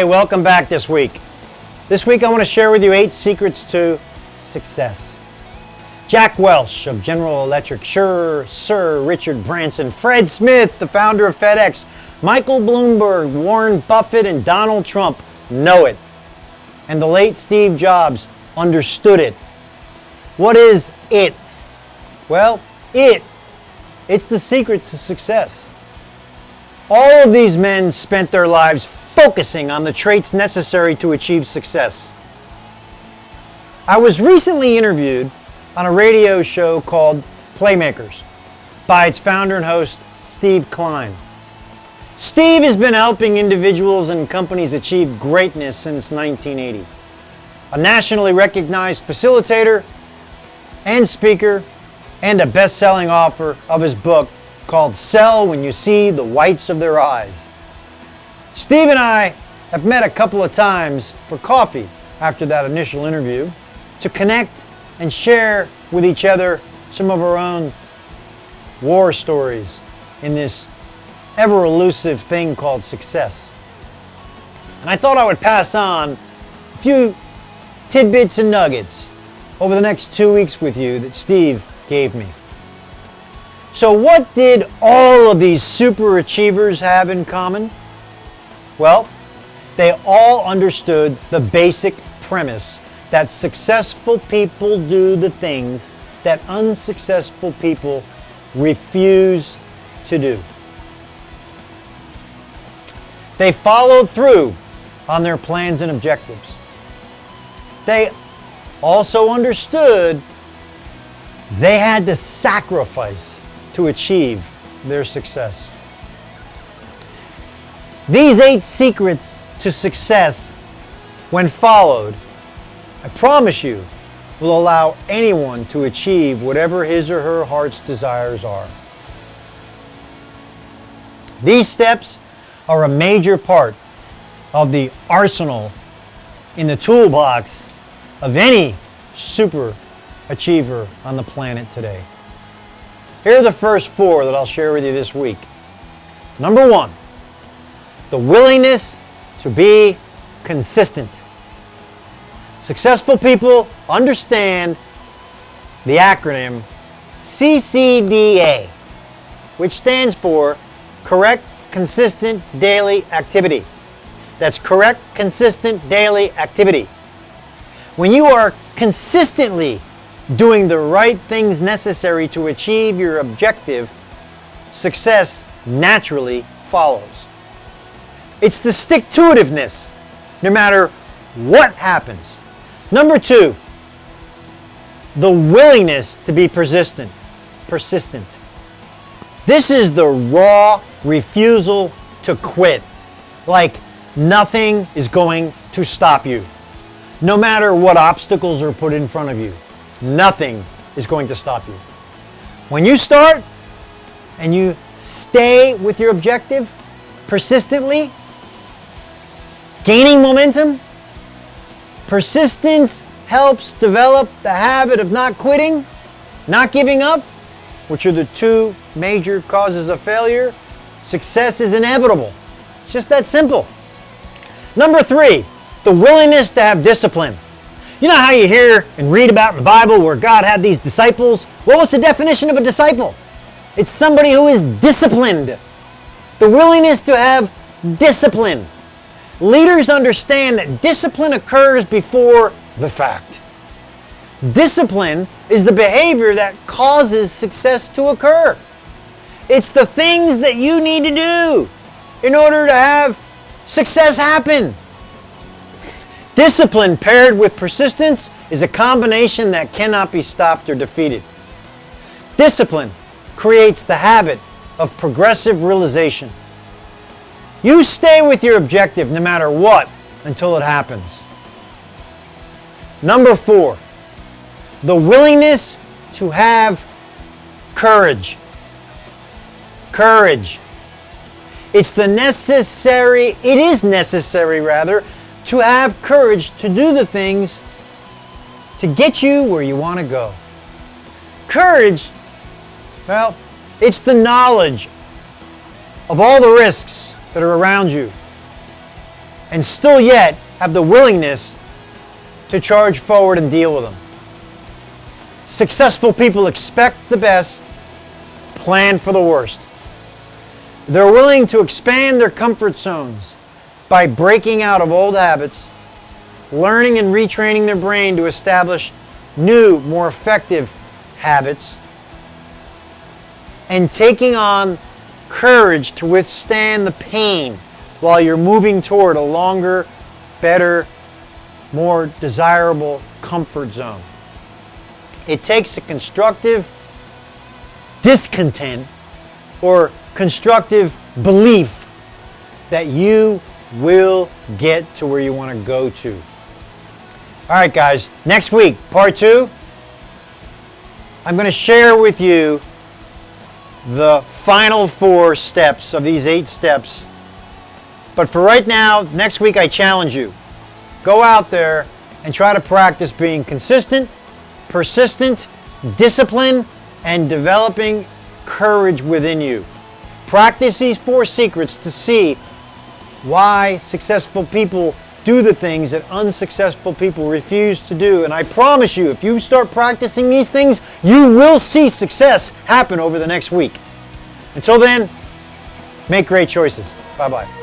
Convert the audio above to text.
Hey, welcome back this week. This week I want to share with you 8 secrets to success. Jack Welch of General Electric, Sir Richard Branson, Fred Smith, the founder of FedEx, Michael Bloomberg, Warren Buffett, and Donald Trump know it. And the late Steve Jobs understood it. What is it? Well, it's the secret to success. All of these men spent their lives focusing on the traits necessary to achieve success. I was recently interviewed on a radio show called Playmakers by its founder and host, Steve Klein. Steve has been helping individuals and companies achieve greatness since 1980. A nationally recognized facilitator and speaker, and a best-selling author of his book called Sell When You See the Whites of Their Eyes. Steve and I have met a couple of times for coffee after that initial interview to connect and share with each other some of our own war stories in this ever elusive thing called success. And I thought I would pass on a few tidbits and nuggets over the next 2 weeks with you that Steve gave me. So what did all of these super achievers have in common? Well, they all understood the basic premise that successful people do the things that unsuccessful people refuse to do. They followed through on their plans and objectives. They also understood they had to sacrifice to achieve their success. These 8 secrets to success, when followed, I promise you, will allow anyone to achieve whatever his or her heart's desires are. These steps are a major part of the arsenal in the toolbox of any super achiever on the planet today. Here are the first 4 that I'll share with you this week. Number 1, the willingness to be consistent. Successful people understand the acronym CCDA, which stands for Correct, Consistent, Daily Activity. That's correct, consistent, daily activity. When you are consistently doing the right things necessary to achieve your objective, success naturally follows. It's the stick-to-itiveness, no matter what happens. Number 2, the willingness to be persistent. This is the raw refusal to quit. Like nothing is going to stop you. No matter what obstacles are put in front of you, nothing is going to stop you. When you start and you stay with your objective persistently, gaining momentum, persistence helps develop the habit of not quitting, not giving up, which are the 2 major causes of failure. Success is inevitable. It's just that simple. Number 3, the willingness to have discipline. You know how you hear and read about in the Bible where God had these disciples? Well, what's the definition of a disciple? It's somebody who is disciplined. The willingness to have discipline. Leaders understand that discipline occurs before the fact. Discipline is the behavior that causes success to occur. It's the things that you need to do in order to have success happen. Discipline paired with persistence is a combination that cannot be stopped or defeated. Discipline creates the habit of progressive realization. You stay with your objective no matter what until it happens. Number 4, the willingness to have courage. Courage. It is necessary to have courage to do the things to get you where you want to go. Courage, well, it's the knowledge of all the risks that are around you. and still yet have the willingness to charge forward and deal with them. Successful people expect the best, plan for the worst. They're willing to expand their comfort zones by breaking out of old habits, learning and retraining their brain to establish new, more effective habits, and taking on courage to withstand the pain while you're moving toward a longer, better, more desirable comfort zone. It takes a constructive discontent or constructive belief that you will get to where you want to go to. All right, guys, next week, part 2, I'm going to share with you the final 4 steps of these 8 steps. But for right now, next week, I challenge you. Go out there and try to practice being consistent, persistent, disciplined, and developing courage within you. Practice these 4 secrets to see why successful people do the things that unsuccessful people refuse to do. And I promise you, if you start practicing these things, you will see success happen over the next week. Until then, make great choices. Bye-bye.